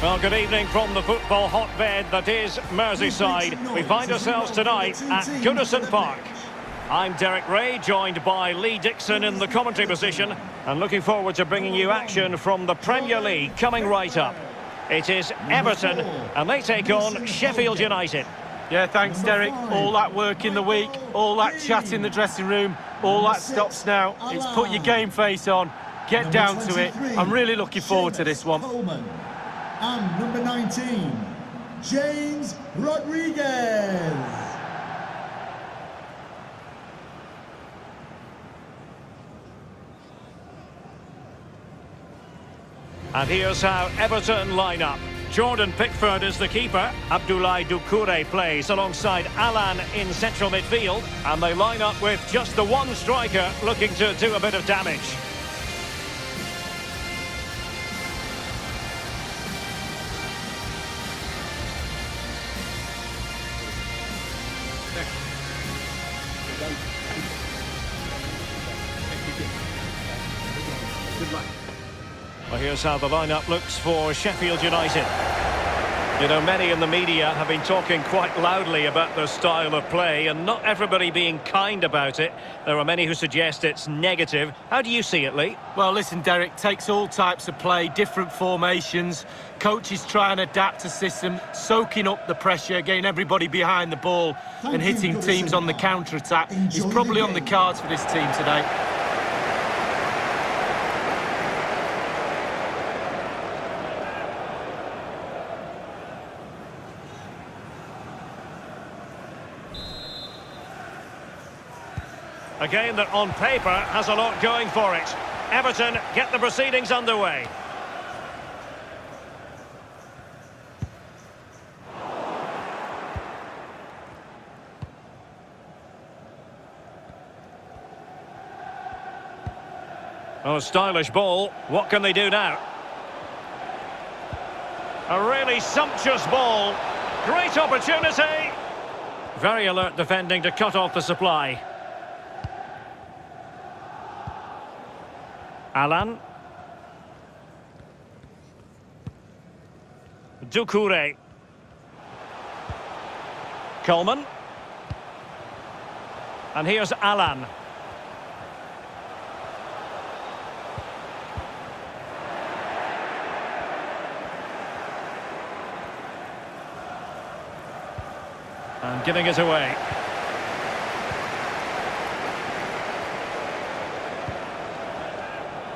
Well, good evening from the football hotbed that is Merseyside. We find ourselves tonight at Goodison Park. I'm Derek Ray, joined by Lee Dixon in the commentary position, and looking forward to bringing you action from the Premier League coming right up. It is Everton, and they take on Sheffield United. Yeah, thanks, Derek. All that work in the week, all that chat in the dressing room, all that stops now. It's put your game face on, get down to it. I'm really looking forward to this one. And number 19, James Rodriguez. And here's how Everton line up. Jordan Pickford is the keeper. Abdoulaye Doucouré plays alongside Alan in central midfield. And they line up with just the one striker looking to do a bit of damage. Well, here's how the lineup looks for Sheffield United. You know, many in the media have been talking quite loudly about their style of play, and not everybody being kind about it. There are many who suggest it's negative. How do you see it, Lee? Well, listen, Derek, takes all types of play, different formations. Coaches try and adapt a system, soaking up the pressure, getting everybody behind the ball and hitting teams on the counter-attack. He's probably on the cards for this team today. A game that on paper has a lot going for it. Everton get the proceedings underway. Oh, stylish ball. What can they do now? A really sumptuous ball. Great opportunity. Very alert defending to cut off the supply. Alan. Doucouré. Coleman. And here's Alan. And giving it away.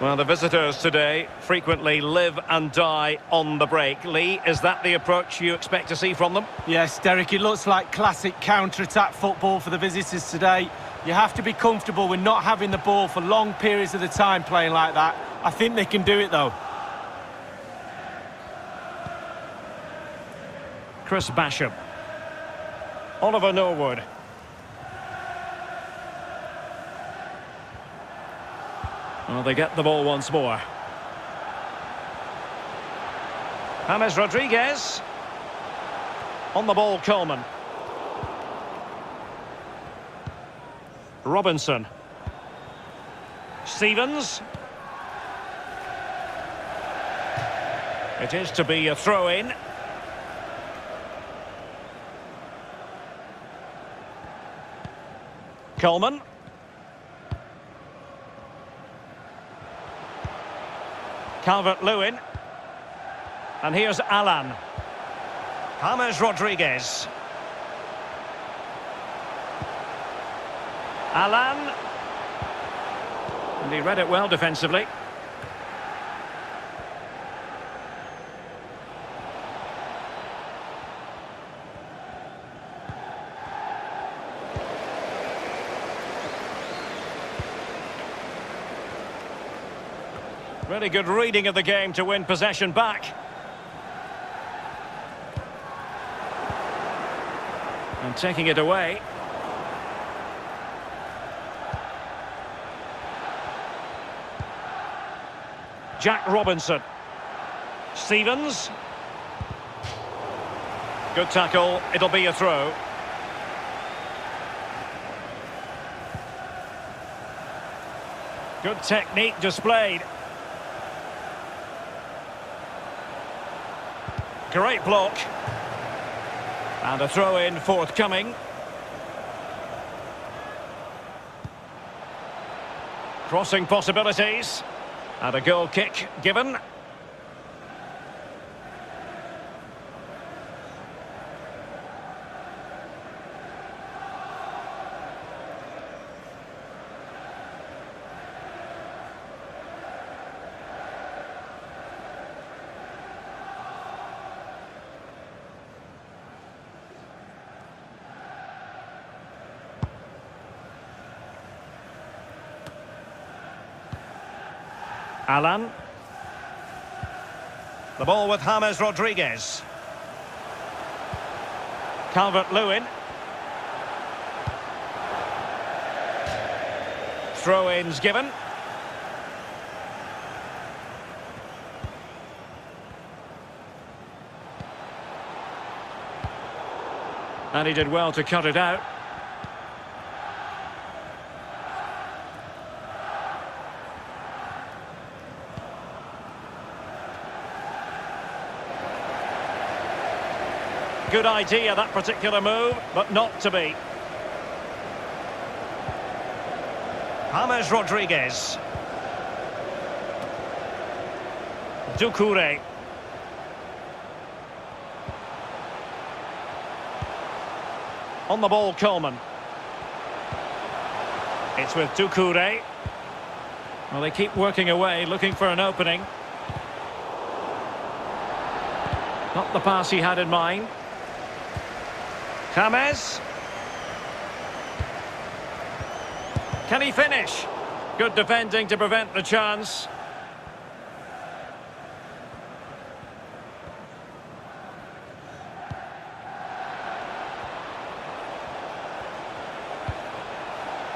Well, the visitors today frequently live and die on the break. Lee, is that the approach you expect to see from them? Yes, Derek, it looks like classic counter-attack football for the visitors today. You have to be comfortable with not having the ball for long periods of the time playing like that. I think they can do it, though. Chris Basham. Oliver Norwood. Well, they get the ball once more. James Rodriguez. On the ball, Coleman. Robinson. Stevens. It is to be a throw-in. Coleman. Calvert-Lewin. And here's Alan. James Rodriguez. Alan. And he read it well defensively. Really good reading of the game to win possession back. And taking it away. Jack Robinson. Stevens. Good tackle. It'll be a throw. Good technique displayed. Great block. And a throw-in forthcoming. Crossing possibilities. And a goal kick given. Alan. The ball with James Rodriguez. Calvert-Lewin. Throw-ins given. And he did well to cut it out. Good idea, that particular move, but not to be. James Rodriguez. Doucouré. On the ball, Coleman. It's with Doucouré. Well, they keep working away, looking for an opening. Not the pass he had in mind. James. Can he finish? Good defending to prevent the chance.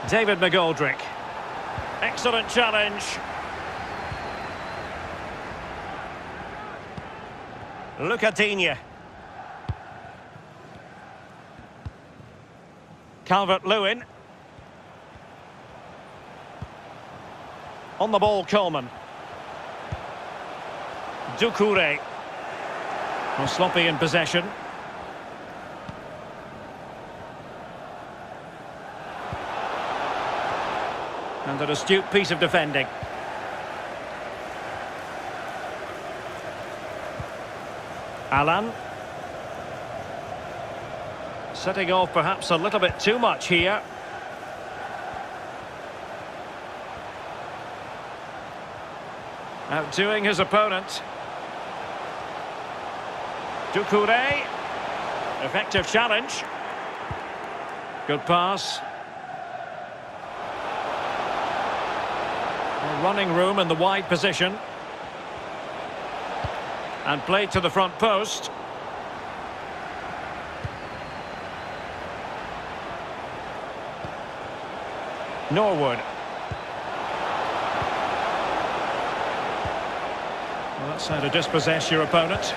David McGoldrick. Excellent challenge. Lucadinha. Calvert-Lewin. On the ball, Coleman. Doucouré. Well, sloppy in possession. And an astute piece of defending. Alan. Setting off perhaps a little bit too much here. Outdoing his opponent. Doucouré. Effective challenge. Good pass. Running room in the wide position. And played to the front post. Norwood. Well, that's how to dispossess your opponent.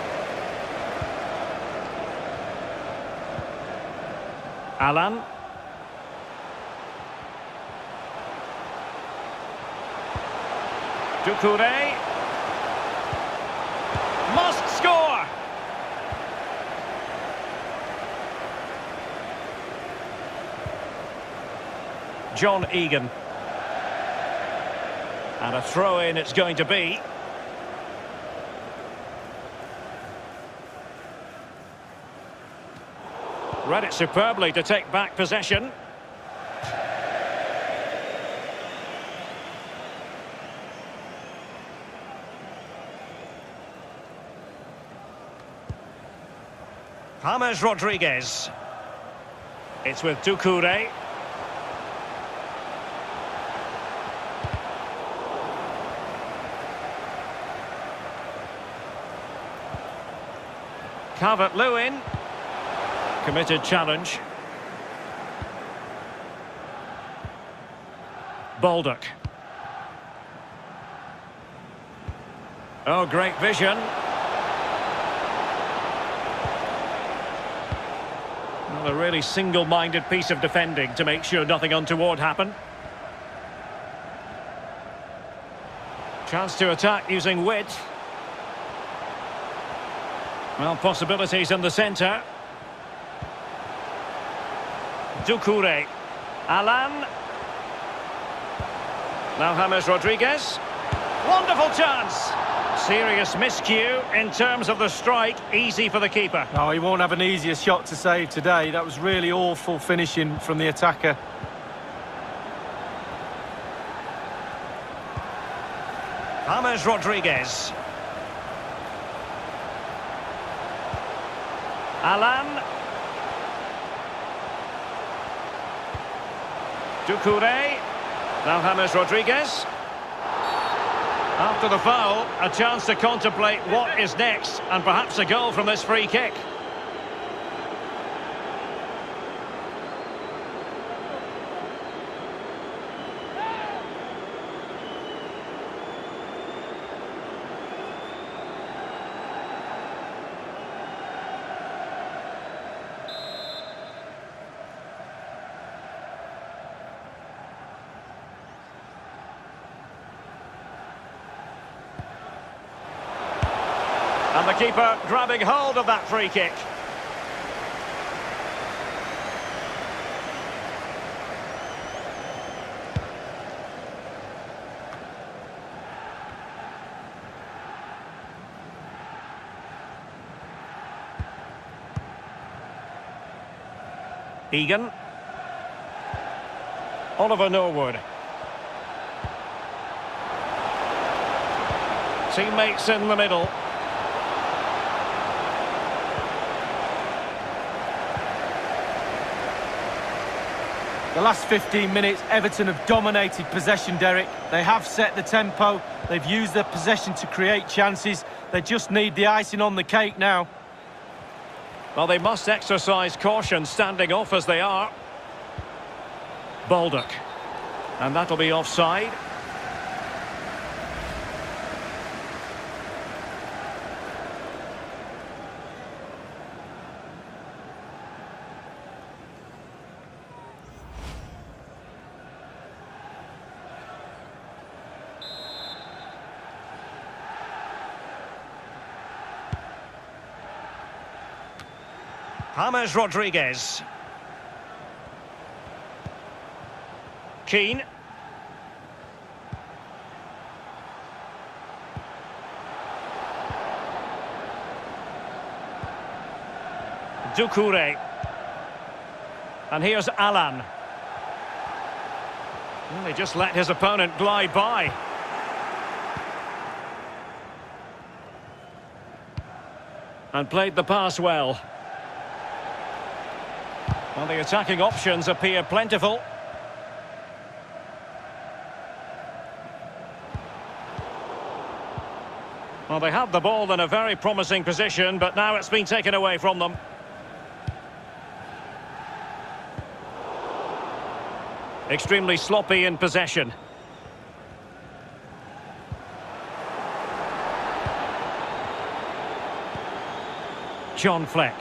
Alan. Doucouré. Must score! John Egan. And a throw-in it's going to be. Read it superbly to take back possession. James Rodriguez. It's with Doucouré. Calvert-Lewin. Committed challenge. Baldock. Oh, great vision. Well, a really single-minded piece of defending to make sure nothing untoward happened. Chance to attack using width. Well, possibilities in the centre. Doucouré. Alan. Now James Rodriguez. Wonderful chance. Serious miscue in terms of the strike. Easy for the keeper. No, he won't have an easier shot to save today. That was really awful finishing from the attacker. James Rodriguez. Alan. Doucouré. Now James Rodriguez. After the foul, a chance to contemplate what is next, and perhaps a goal from this free kick. And the keeper grabbing hold of that free kick. Egan. Oliver Norwood. Teammates in the middle. The last 15 minutes, Everton have dominated possession, Derek. They have set the tempo. They've used their possession to create chances. They just need the icing on the cake now. Well, they must exercise caution standing off as they are. Baldock. And that'll be offside. James Rodriguez. Keane. Doucouré. And here's Alan. Well, he just let his opponent glide by. And played the pass well. Well, the attacking options appear plentiful. Well, they had the ball in a very promising position, but now it's been taken away from them. Extremely sloppy in possession. John Fleck.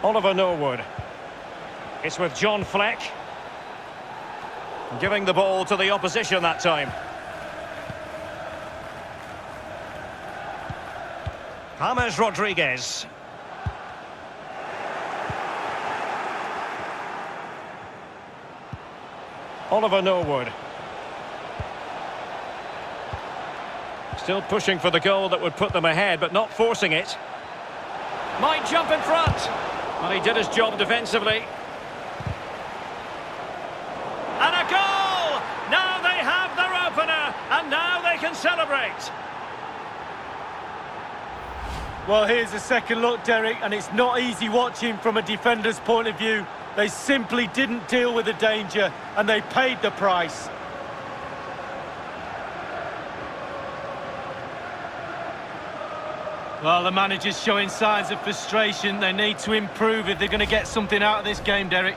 Oliver Norwood. It's with John Fleck. Giving the ball to the opposition that time. James Rodriguez. Oliver Norwood. Still pushing for the goal that would put them ahead, but not forcing it. Might jump in front. Well, he did his job defensively. And a goal! Now they have their opener, and now they can celebrate. Well, here's a second look, Derek, and it's not easy watching from a defender's point of view. They simply didn't deal with the danger, and they paid the price. Well, the manager's showing signs of frustration. They need to improve if they're going to get something out of this game, Derek.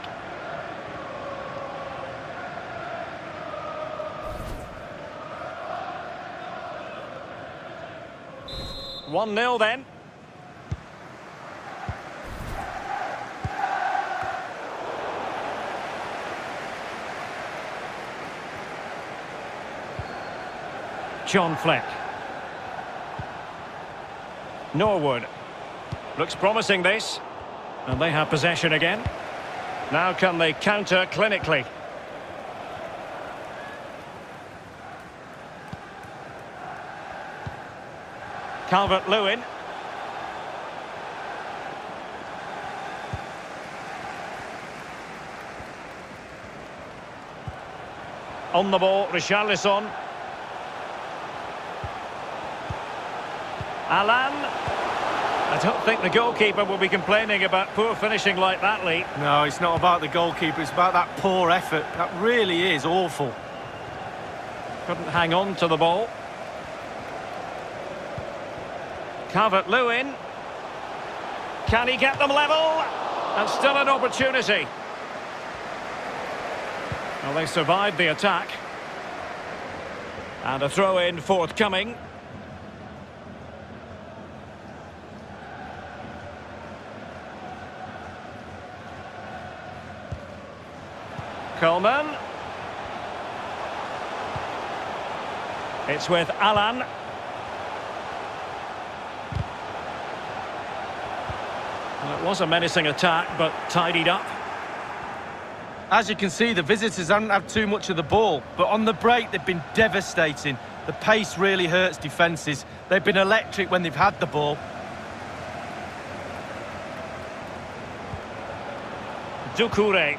One 0 then. John Fleck. Norwood. Looks promising, this. And they have possession again. Now can they counter clinically? Calvert-Lewin. On the ball, Richarlison. Alan. I don't think the goalkeeper will be complaining about poor finishing like that, Lee. No, it's not about the goalkeeper, it's about that poor effort. That really is awful. Couldn't hang on to the ball. Calvert-Lewin. Can he get them level? And still an opportunity. Well, they survived the attack. And a throw-in forthcoming. Coleman. It's with Alan. Well, it was a menacing attack, but tidied up. As you can see, the visitors haven't had too much of the ball, but on the break they've been devastating. The pace really hurts defences. They've been electric when they've had the ball. Doucouré.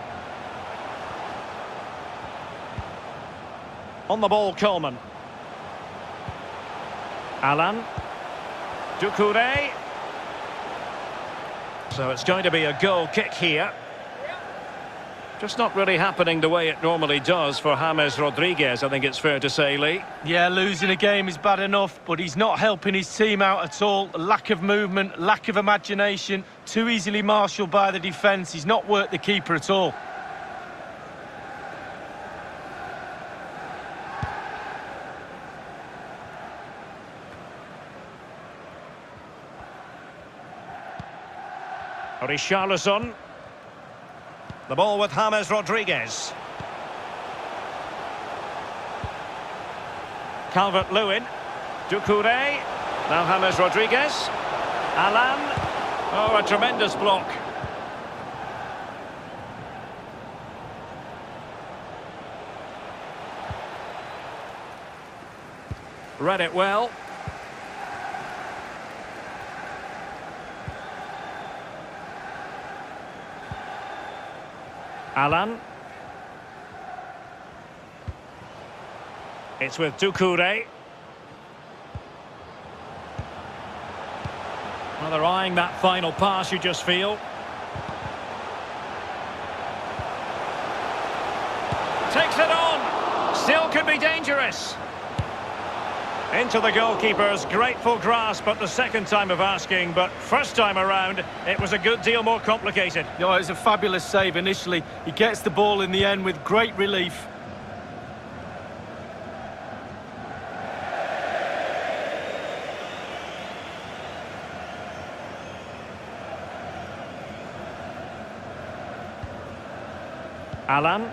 On the ball, Coleman. Alan. Doucouré. So it's going to be a goal kick here. Just not really happening the way it normally does for James Rodriguez, I think it's fair to say, Lee. Yeah, losing a game is bad enough, but he's not helping his team out at all. Lack of movement, lack of imagination, too easily marshalled by the defence. He's not worked the keeper at all. Richarlison. The ball with James Rodriguez. Calvert-Lewin. Doucouré. Now James Rodriguez. Alan. Oh, a tremendous block. Read it well. Alan. It's with Doucouré. Well, they're eyeing that final pass, you just feel. Takes it on. Still could be dangerous. Into the goalkeeper's grateful grasp at the second time of asking, but first time around, it was a good deal more complicated. No, it was a fabulous save initially. He gets the ball in the end with great relief. Alan.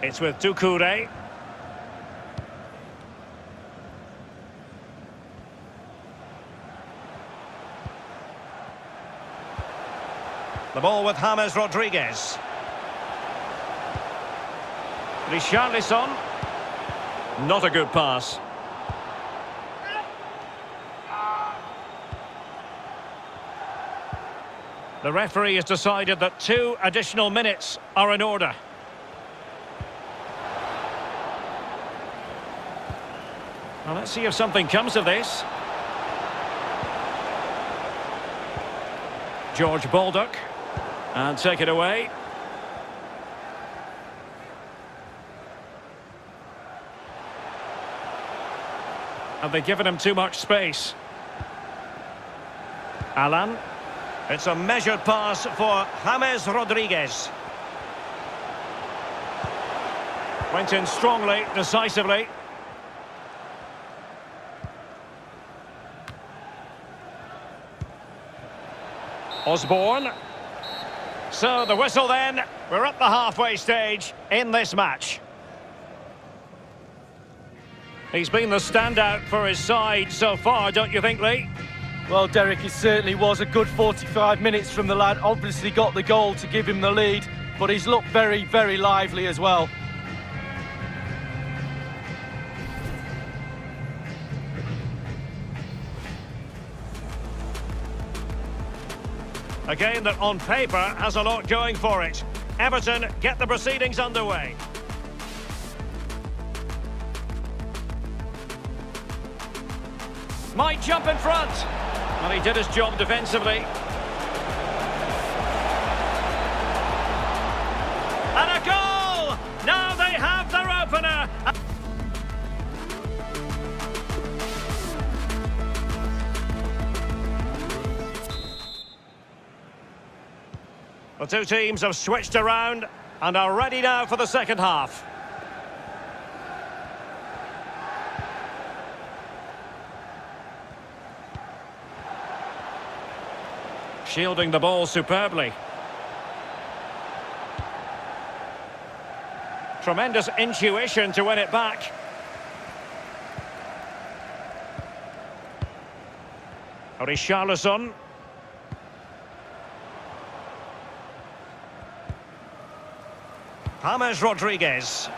It's with Doucouré. The ball with James Rodriguez. Richarlison. Not a good pass. The referee has decided that 2 additional minutes are in order. Well, let's see if something comes of this. George Baldock. And take it away. Have they given him too much space? Alan. It's a measured pass for James Rodriguez. Went in strongly, decisively. Osborne. So the whistle then. We're at the halfway stage in this match. He's been the standout for his side so far, don't you think, Lee? Well, Derek, it certainly was a good 45 minutes from the lad. Obviously got the goal to give him the lead, but he's looked very, very lively as well. A game that on paper has a lot going for it. Everton get the proceedings underway. Might jump in front. Well, he did his job defensively. And a goal! Now they have their opener. The two teams have switched around and are ready now for the second half. Shielding the ball superbly. Tremendous intuition to win it back. Richarlison. James Rodriguez.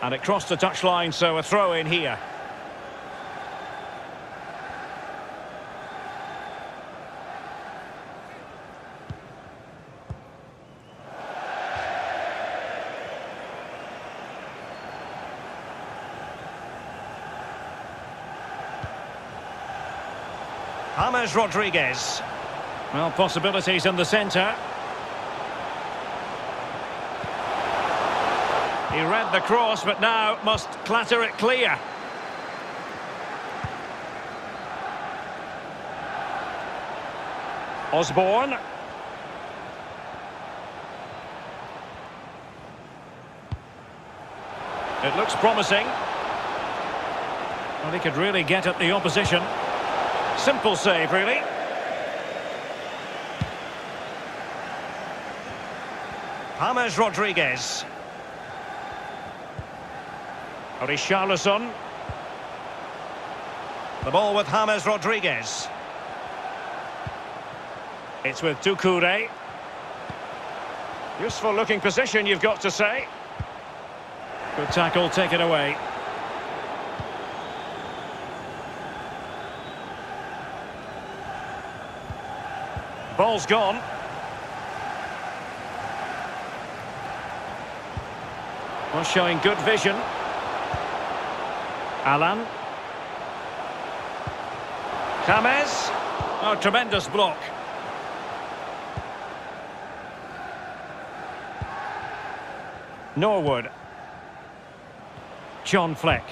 And it crossed the touchline, so a throw in here. James Rodriguez. Well, possibilities in the centre. He read the cross, but now must clatter it clear. Osborne. It looks promising. Well, he could really get at the opposition. Simple save, really. James Rodriguez. Richarlison. The ball with James Rodriguez. It's with Doucouré. Useful looking position, you've got to say. Good tackle, taken away. Ball's gone. Well, showing good vision. Alan. James. Oh, tremendous block. Norwood. John Fleck.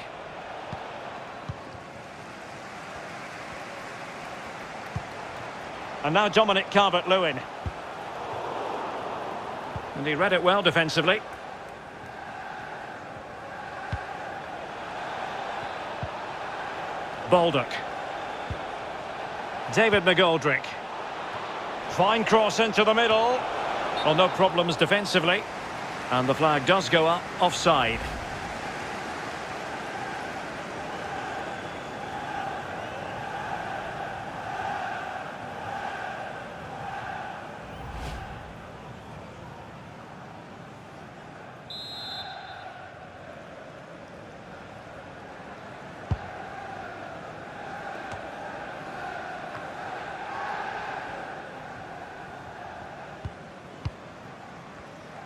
And now Dominic Calvert-Lewin. And he read it well defensively. Baldock. David McGoldrick. Fine cross into the middle. Well, no problems defensively. And the flag does go up, offside.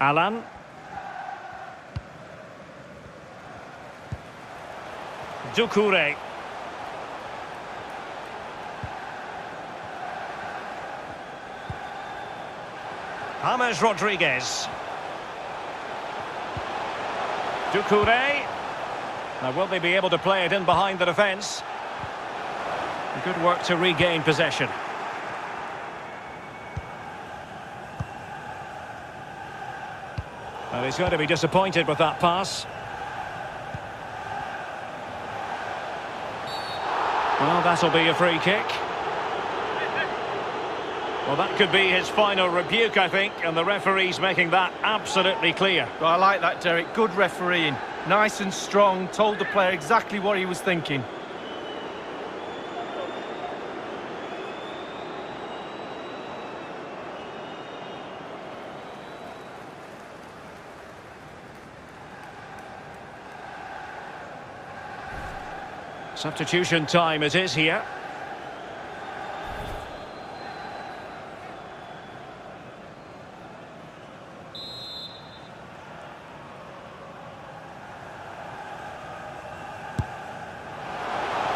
Alan. Doucouré. James Rodriguez. Doucouré. Now, will they be able to play it in behind the defence? Good work to regain possession. Well, he's going to be disappointed with that pass. Well, that'll be a free kick. Well, that could be his final rebuke, I think, and the referee's making that absolutely clear. Well, I like that, Derek. Good refereeing. Nice and strong, told the player exactly what he was thinking. Substitution time it is here.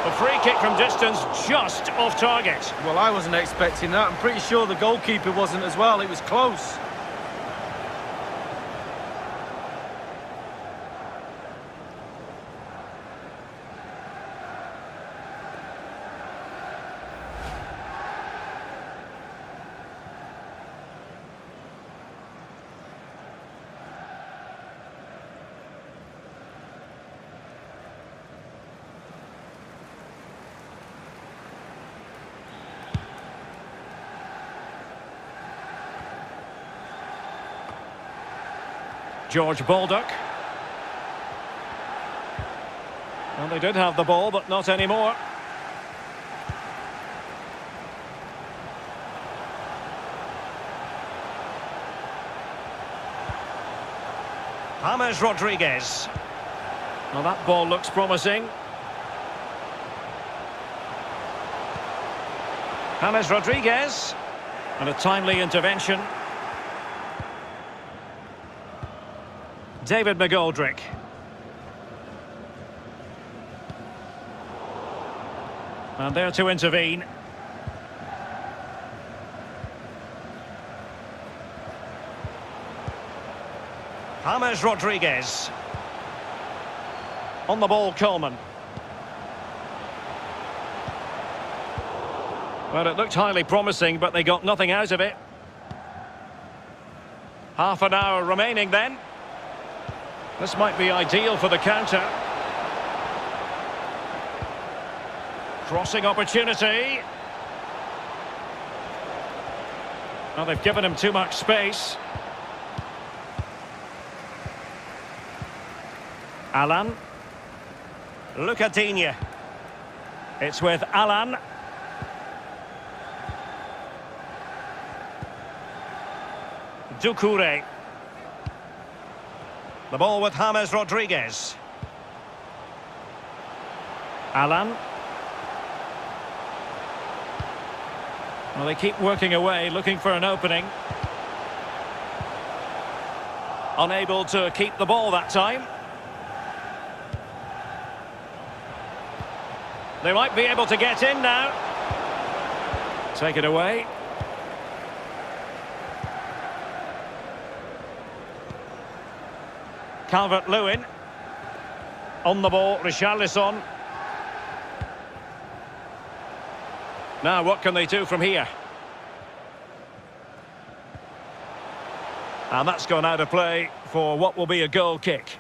A free kick from distance, just off target. Well, I wasn't expecting that. I'm pretty sure the goalkeeper wasn't as well. It was close. George Baldock. Well, they did have the ball, but not anymore. James Rodriguez. Well, that ball looks promising. James Rodriguez. And a timely intervention. David McGoldrick. And there to intervene. James Rodriguez. On the ball, Coleman. Well, it looked highly promising, but they got nothing out of it. Half an hour remaining then. This might be ideal for the counter. Crossing opportunity. Well, they've given him too much space. Alan. Lucadinha. It's with Alan. Doucouré. The ball with James Rodriguez. Alan. Well, they keep working away, looking for an opening. Unable to keep the ball that time. They might be able to get in now. Take it away. Calvert-Lewin. On the ball, Richarlison. Now, what can they do from here? And that's gone out of play for what will be a goal kick.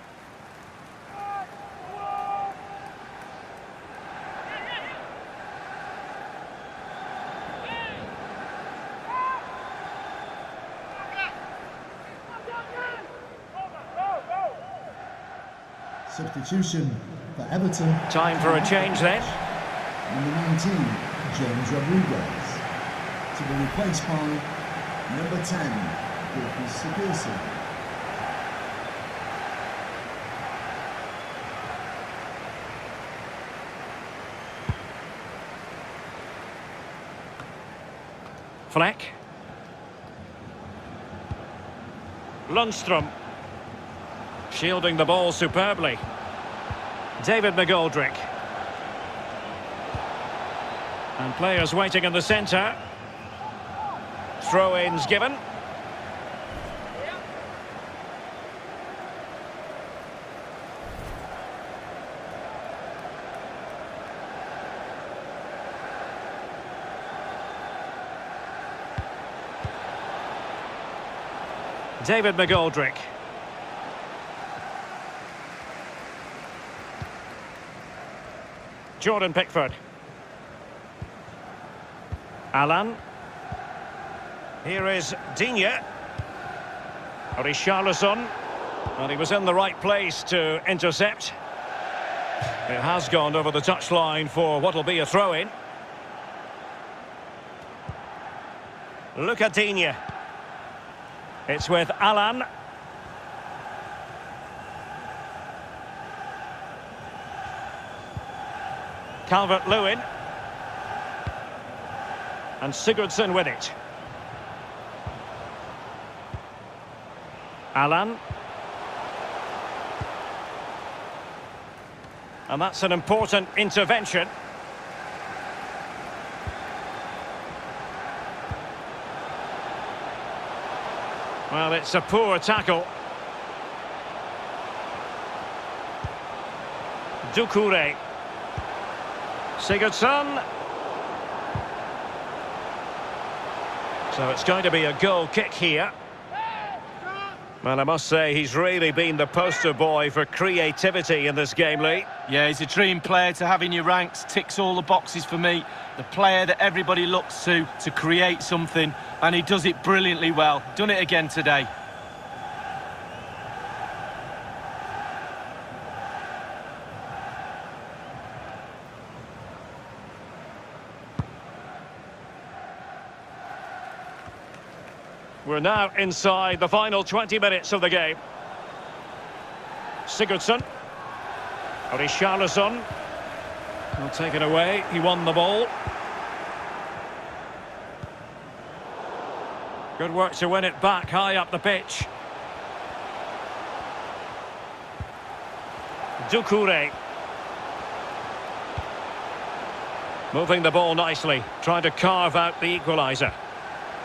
Substitution for Everton. Time for a change then. Number 19, James Rodriguez. To be replaced by number 10, Goodison. Fleck. Lundstrom. Shielding the ball superbly. David McGoldrick. And players waiting in the centre. Throw-ins given. David McGoldrick. Jordan Pickford. Alan. Here is Digne. Richarlison. And he was in the right place to intercept. It has gone over the touchline for what will be a throw-in. Look at Digne. It's with Alan. Calvert-Lewin. And Sigurdsson with it. Alan. And that's an important intervention. Well, it's a poor tackle. Doucouré. Sigurdsson. So it's going to be a goal kick here. Well, I must say, he's really been the poster boy for creativity in this game, Lee. Yeah, he's a dream player to have in your ranks, ticks all the boxes for me. The player that everybody looks to create something, and he does it brilliantly well. Done it again today. We're now inside the final 20 minutes of the game. Sigurdsson. Richarlison. Well, taken away. He won the ball. Good work to win it back high up the pitch. Doucouré. Moving the ball nicely. Trying to carve out the equaliser.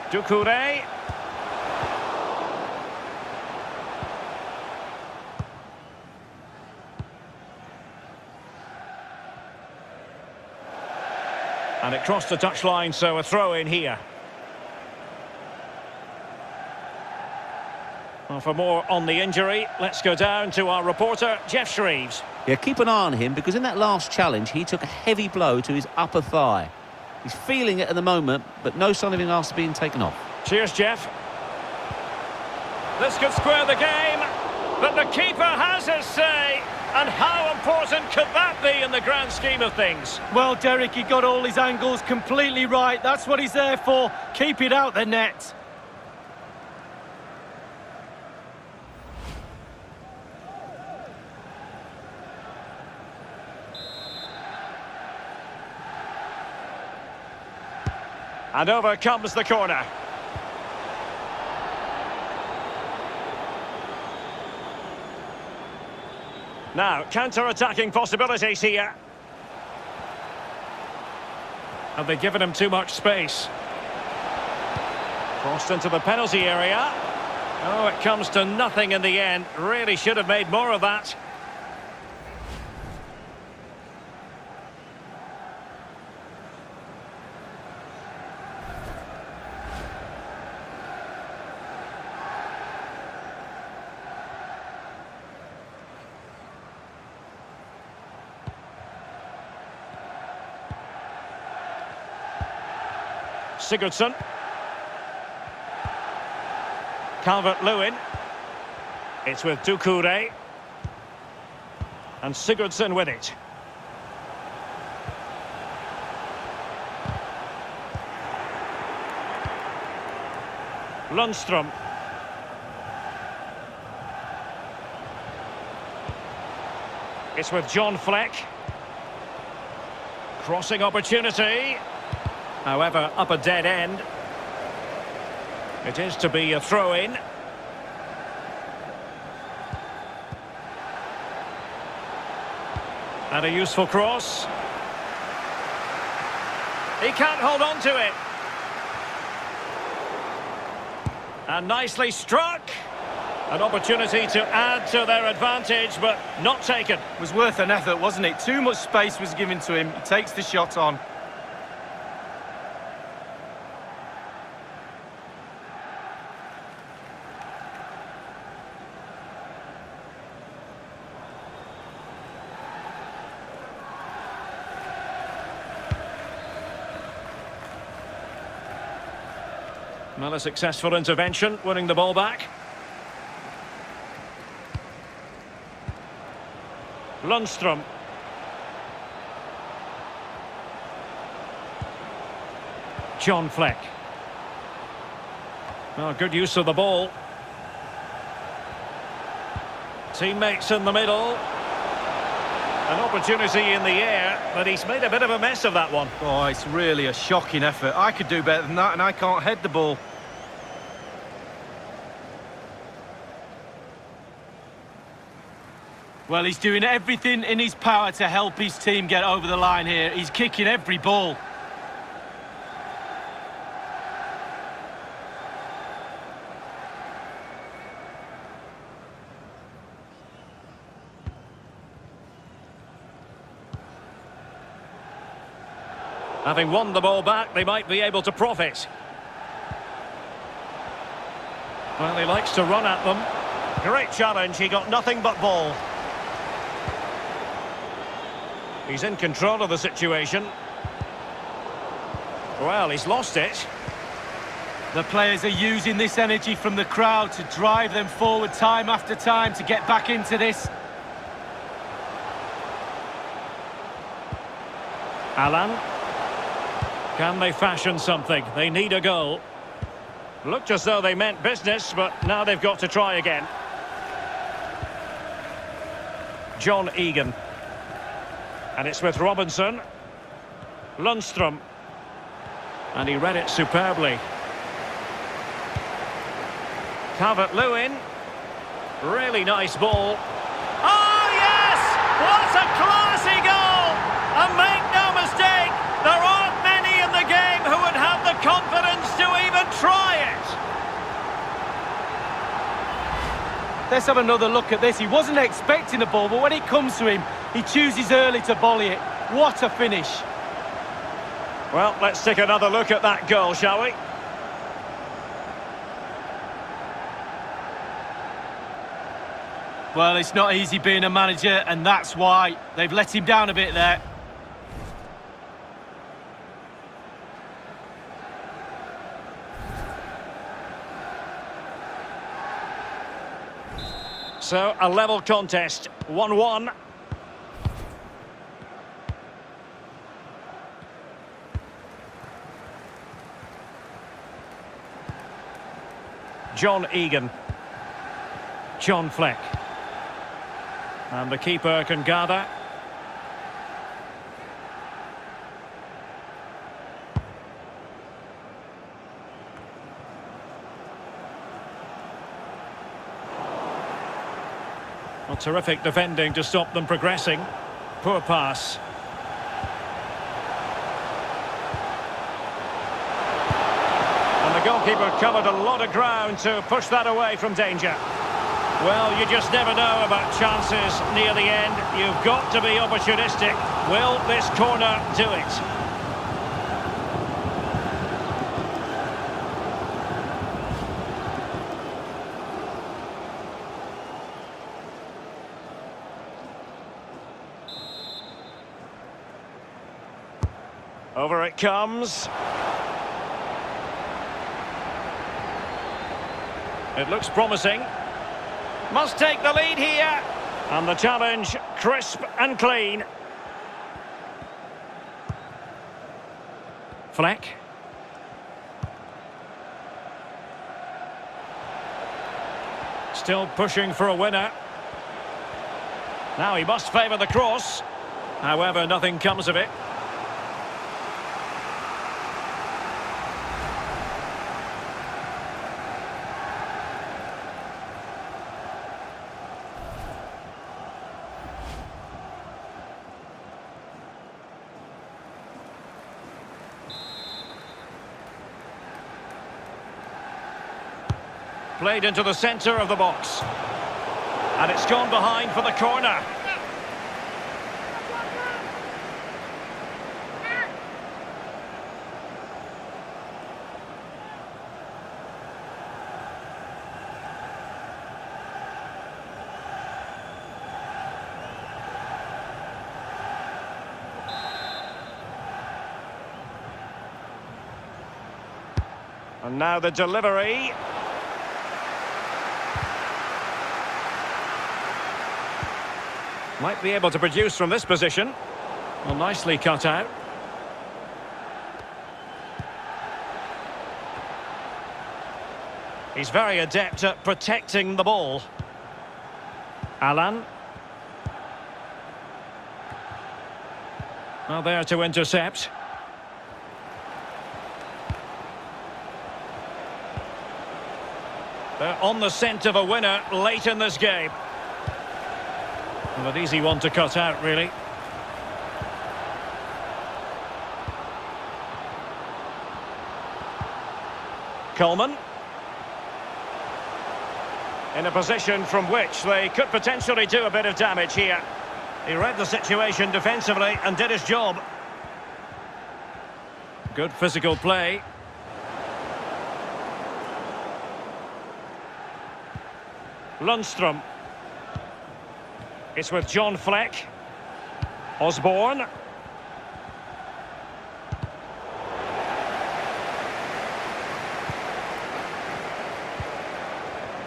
Doucouré. And it crossed the touchline, so a throw in here. Well, for more on the injury, let's go down to our reporter, Jeff Shreves. Yeah, keep an eye on him, because in that last challenge, he took a heavy blow to his upper thigh. He's feeling it at the moment, but no sign of him after being taken off. Cheers, Jeff. This could square the game, but the keeper has his say. And how important could that be in the grand scheme of things? Well, Derek, he got all his angles completely right. That's what he's there for. Keep it out the net. And over comes the corner. Now, counter-attacking possibilities here. Have they given him too much space? Crossed into the penalty area. Oh, it comes to nothing in the end. Really should have made more of that. Sigurdsson. Calvert-Lewin. It's with Doucouré. And Sigurdsson with it. Lundstrom. It's with John Fleck. Crossing opportunity. However, up a dead end. It is to be a throw-in. And a useful cross. He can't hold on to it. And nicely struck. An opportunity to add to their advantage, but not taken. It was worth an effort, wasn't it? Too much space was given to him. He takes the shot on. Well, a successful intervention, winning the ball back. Lundstrom. John Fleck. Oh, good use of the ball. Teammates in the middle. An opportunity in the air, but he's made a bit of a mess of that one. Oh, it's really a shocking effort. I could do better than that, and I can't head the ball. Well, he's doing everything in his power to help his team get over the line here. He's kicking every ball. Having won the ball back, they might be able to profit. Well, he likes to run at them. Great challenge, he got nothing but ball. He's in control of the situation. Well, he's lost it. The players are using this energy from the crowd to drive them forward time after time to get back into this. Alan. Can they fashion something? They need a goal. Looked as though they meant business, but now they've got to try again. John Egan. And it's with Robinson. Lundstrom. And he read it superbly. Calvert-Lewin. Really nice ball. Oh, yes! What a classy goal! And make no mistake, there aren't many in the game who would have the confidence to even try it. Let's have another look at this. He wasn't expecting the ball, but when it comes to him, he chooses early to volley it. What a finish. Well, let's take another look at that goal, shall we? Well, it's not easy being a manager, and that's why they've let him down a bit there. So, a level contest, 1-1. John Egan. John Fleck. And the keeper can gather. Well, terrific defending to stop them progressing. Poor pass. And the goalkeeper covered a lot of ground to push that away from danger. Well, you just never know about chances near the end. You've got to be opportunistic. Will this corner do it? Over it comes. It looks promising. Must take the lead here. And the challenge, crisp and clean. Fleck. Still pushing for a winner. Now he must favour the cross. However, nothing comes of it. Played into the centre of the box. And it's gone behind for the corner. And now the delivery. Might be able to produce from this position. Well, nicely cut out. He's very adept at protecting the ball. Alan. Well, there to intercept. They're on the scent of a winner late in this game. Well, an easy one to cut out, really. Coleman. In a position from which they could potentially do a bit of damage here. He read the situation defensively and did his job. Good physical play. Lundstrom. It's with John Fleck. Osborne.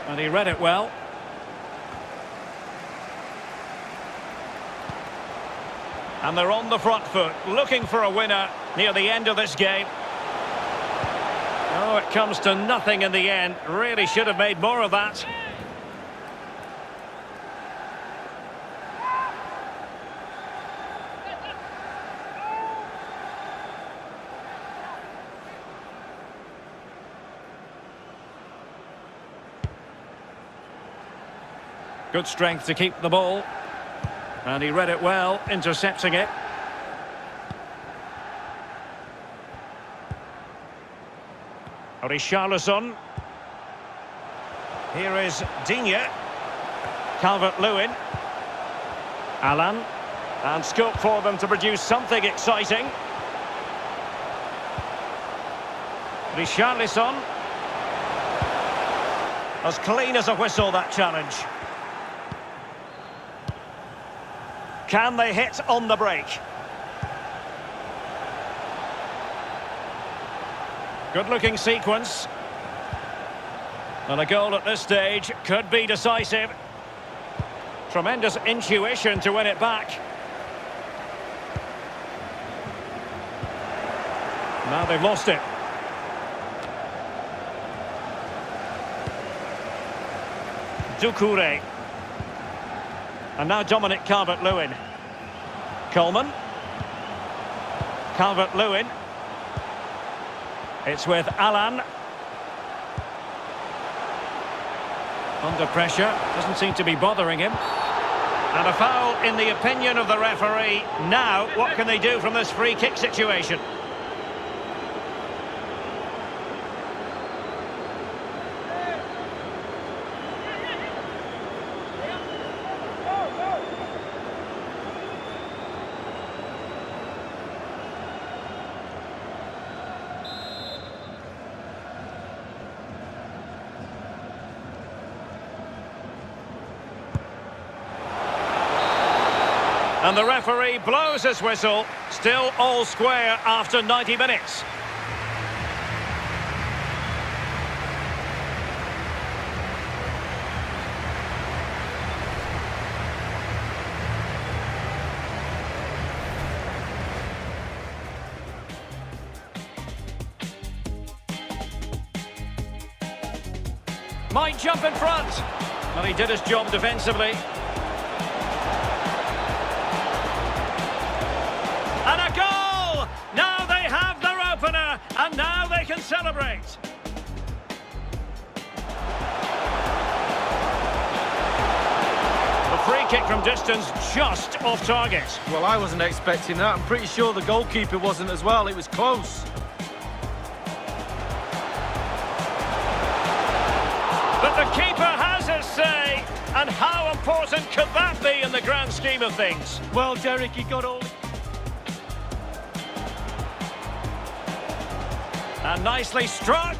And he read it well. And they're on the front foot, looking for a winner near the end of this game. Oh, it comes to nothing in the end. Really should have made more of that. Good strength to keep the ball. And he read it well, intercepting it. Richarlison. Here is Digne. Calvert-Lewin. Alan. And scope for them to produce something exciting. Richarlison. As clean as a whistle, that challenge. Can they hit on the break? Good-looking sequence. And a goal at this stage could be decisive. Tremendous intuition to win it back. Now they've lost it. Doucouré. And now Dominic Calvert-Lewin. Coleman. Calvert-Lewin. It's with Alan. Under pressure. Doesn't seem to be bothering him. And a foul in the opinion of the referee. Now, what can they do from this free kick situation? And the referee blows his whistle. Still all square after 90 minutes. Might jump in front. Well, he did his job defensively. And a goal! Now they have their opener, and now they can celebrate. The free kick from distance just off target. Well, I wasn't expecting that. I'm pretty sure the goalkeeper wasn't as well. It was close. But the keeper has his say, and how important could that be in the grand scheme of things? Well, Derek, he got all... And nicely struck.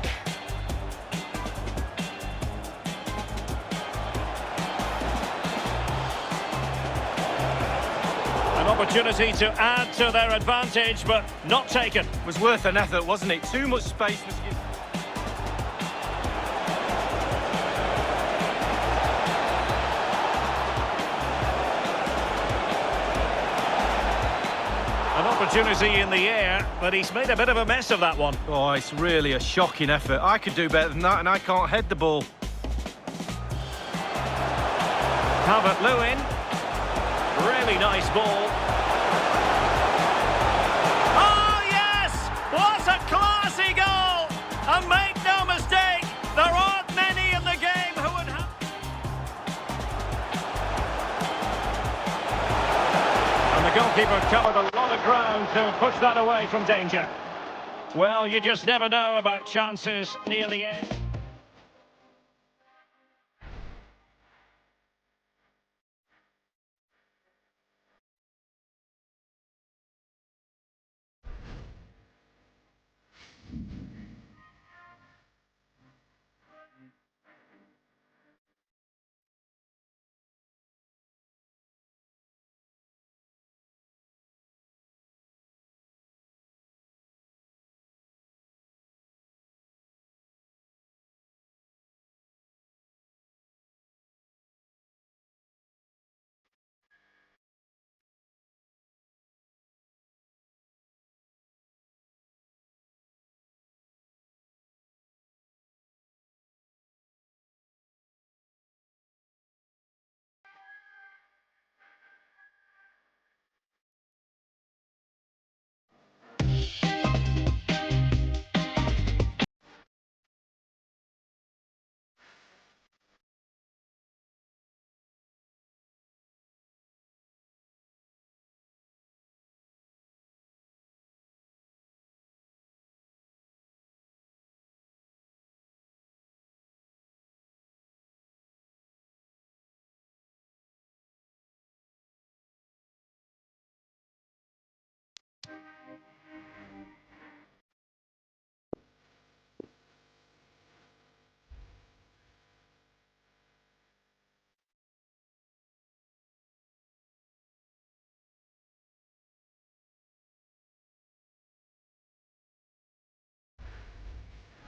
An opportunity to add to their advantage, but not taken. It was worth an effort, wasn't it? Too much space was given. opportunity in the air, but he's made a bit of a mess of that one. Oh, it's really a shocking effort. I could do better than that, and I can't head the ball. Calvert-Lewin. Really nice ball. Oh, yes! What a classy goal! And make no mistake, there aren't many in the game who would have... And the goalkeeper covered a lot of ground to push that away from danger. Well, you just never know about chances near the end.